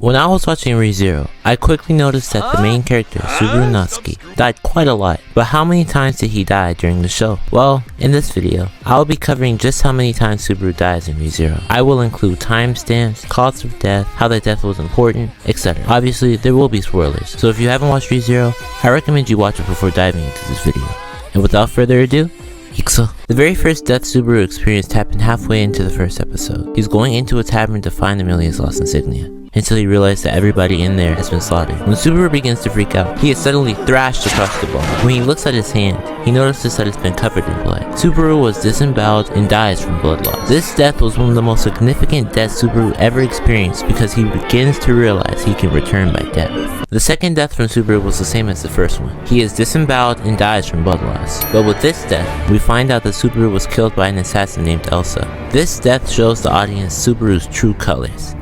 When I was watching ReZero, I quickly noticed that the main character, Subaru Natsuki, died quite a lot. But how many times did he die during the show? Well, in this video, I'll be covering just how many times Subaru dies in ReZero. I will include timestamps, cause of death, how the death was important, etc. Obviously, there will be spoilers, so if you haven't watched ReZero, I recommend you watch it before diving into this video. And without further ado, Ikuso. The very first death Subaru experienced happened halfway into the first episode. He's going into a tavern to find Amelia's lost insignia, until he realized that everybody in there has been slaughtered. When Subaru begins to freak out, he is suddenly thrashed across the bar. When he looks at his hand, he notices that it's been covered in blood. Subaru was disemboweled and dies from blood loss. This death was one of the most significant deaths Subaru ever experienced because he begins to realize he can return by death. The second death from Subaru was the same as the first one. He is disemboweled and dies from blood loss. But with this death, we find out that Subaru was killed by an assassin named Elsa. This death shows the audience Subaru's true colors.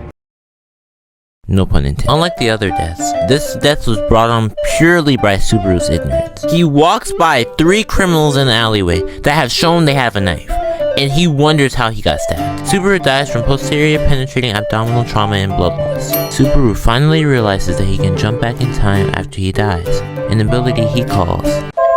No pun intended. Unlike the other deaths, this death was brought on purely by Subaru's ignorance. He walks by 3 criminals in the alleyway that have shown they have a knife, and he wonders how he got stabbed. Subaru dies from posterior penetrating abdominal trauma and blood loss. Subaru finally realizes that he can jump back in time after he dies, an ability he calls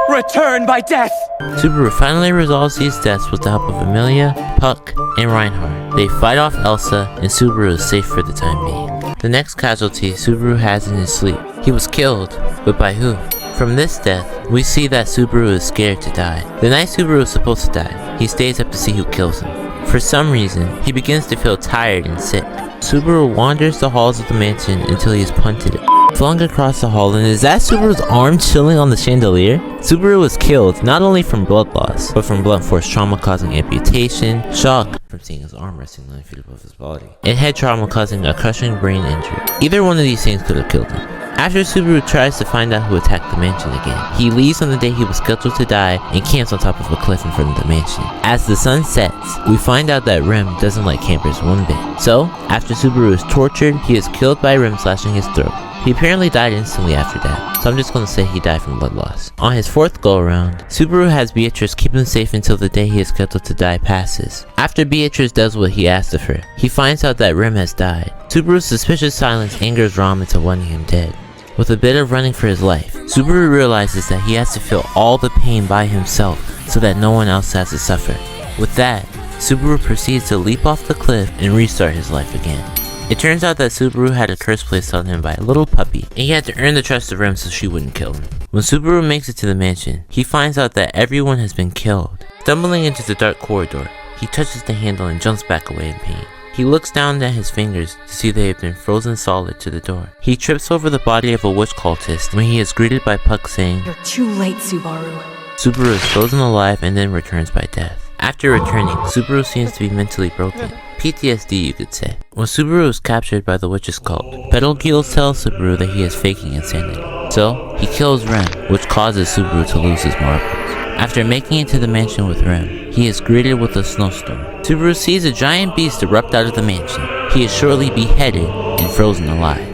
Return by Death! Subaru finally resolves these deaths with the help of Amelia, Puck, and Reinhardt. They fight off Elsa, and Subaru is safe for the time being. The next casualty Subaru has in his sleep. He was killed, but by who? From this death, we see that Subaru is scared to die. The night Subaru is supposed to die, he stays up to see who kills him. For some reason, he begins to feel tired and sick. Subaru wanders the halls of the mansion until he is punted, flung across the hall, and is that Subaru's arm chilling on the chandelier? Subaru was killed not only from blood loss, but from blunt force trauma causing amputation, shock from seeing his arm resting 9 feet above his body, and head trauma causing a crushing brain injury. Either one of these things could have killed him. After Subaru tries to find out who attacked the mansion again, he leaves on the day he was scheduled to die and camps on top of a cliff in front of the mansion. As the sun sets, we find out that Rem doesn't like campers one bit. So, after Subaru is tortured, he is killed by Rem slashing his throat. He apparently died instantly after that, so I'm just gonna say he died from blood loss. On his 4th go around, Subaru has Beatrice keep him safe until the day he is scheduled to die passes. After Beatrice does what he asked of her, he finds out that Rem has died. Subaru's suspicious silence angers Ram into wanting him dead. With a bit of running for his life, Subaru realizes that he has to feel all the pain by himself so that no one else has to suffer. With that, Subaru proceeds to leap off the cliff and restart his life again. It turns out that Subaru had a curse placed on him by a little puppy, and he had to earn the trust of Rem so she wouldn't kill him. When Subaru makes it to the mansion, he finds out that everyone has been killed. Stumbling into the dark corridor, he touches the handle and jumps back away in pain. He looks down at his fingers to see they have been frozen solid to the door. He trips over the body of a witch cultist when he is greeted by Puck saying, "You're too late, Subaru." Subaru is frozen alive and then returns by death. After returning, Subaru seems to be mentally broken. PTSD, you could say. When Subaru is captured by the witch's cult, Betelgeuse tells Subaru that he is faking insanity. So, he kills Rem, which causes Subaru to lose his marbles. After making it to the mansion with Rem, he is greeted with a snowstorm. Subaru sees a giant beast erupt out of the mansion. He is shortly beheaded and frozen alive.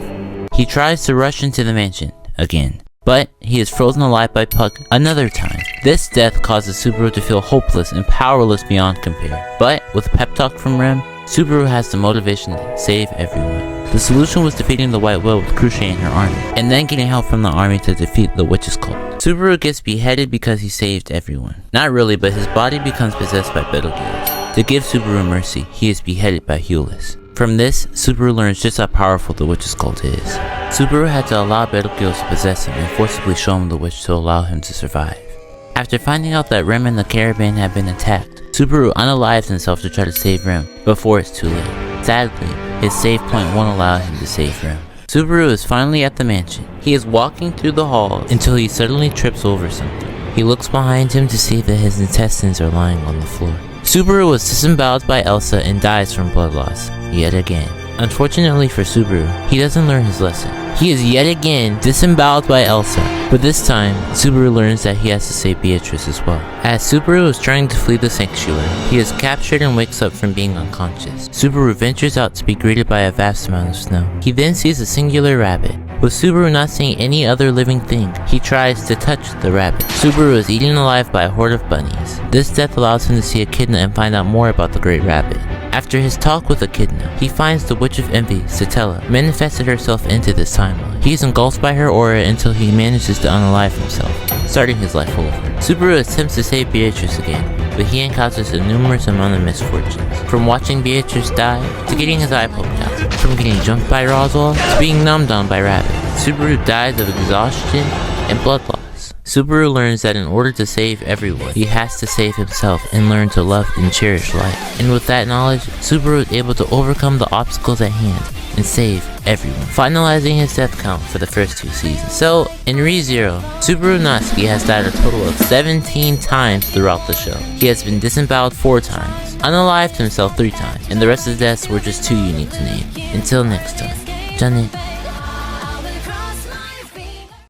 He tries to rush into the mansion again, but he is frozen alive by Puck another time. This death causes Subaru to feel hopeless and powerless beyond compare. But with a pep talk from Rem, Subaru has the motivation to save everyone. The solution was defeating the White Will with Crochet and her army, and then getting help from the army to defeat the witch's cult. Subaru gets beheaded because he saved everyone. Not really, but his body becomes possessed by Betelgeuse. To give Subaru mercy, he is beheaded by Hulis. From this, Subaru learns just how powerful the witch's cult is. Subaru had to allow Betelgeuse to possess him and forcibly show him the witch to allow him to survive. After finding out that Rem and the caravan had been attacked, Subaru unalives himself to try to save Rem before it's too late. Sadly, his save point won't allow him to save Rem. Subaru is finally at the mansion. He is walking through the halls until he suddenly trips over something. He looks behind him to see that his intestines are lying on the floor. Subaru was disemboweled by Elsa and dies from blood loss, yet again. Unfortunately for Subaru, he doesn't learn his lesson. He is yet again disemboweled by Elsa, but this time, Subaru learns that he has to save Beatrice as well. As Subaru is trying to flee the sanctuary, he is captured and wakes up from being unconscious. Subaru ventures out to be greeted by a vast amount of snow. He then sees a singular rabbit. With Subaru not seeing any other living thing, he tries to touch the rabbit. Subaru is eaten alive by a horde of bunnies. This death allows him to see Echidna and find out more about the Great Rabbit. After his talk with Echidna, he finds the Witch of Envy, Satella, manifested herself into this timeline. He is engulfed by her aura until he manages to unalive himself, starting his life over. Subaru attempts to save Beatrice again, but he encounters a numerous amount of misfortunes. From watching Beatrice die, to getting his eye poked out, from getting jumped by Roswell, to being numbed on by Rabbit. Subaru dies of exhaustion and blood loss. Subaru learns that in order to save everyone, he has to save himself and learn to love and cherish life. And with that knowledge, Subaru is able to overcome the obstacles at hand and save everyone, finalizing his death count for the first 2 seasons. So, in ReZero, Subaru Natsuki has died a total of 17 times throughout the show. He has been disemboweled 4 times, unalived himself 3 times, and the rest of the deaths were just too unique to name. Until next time, Johnny.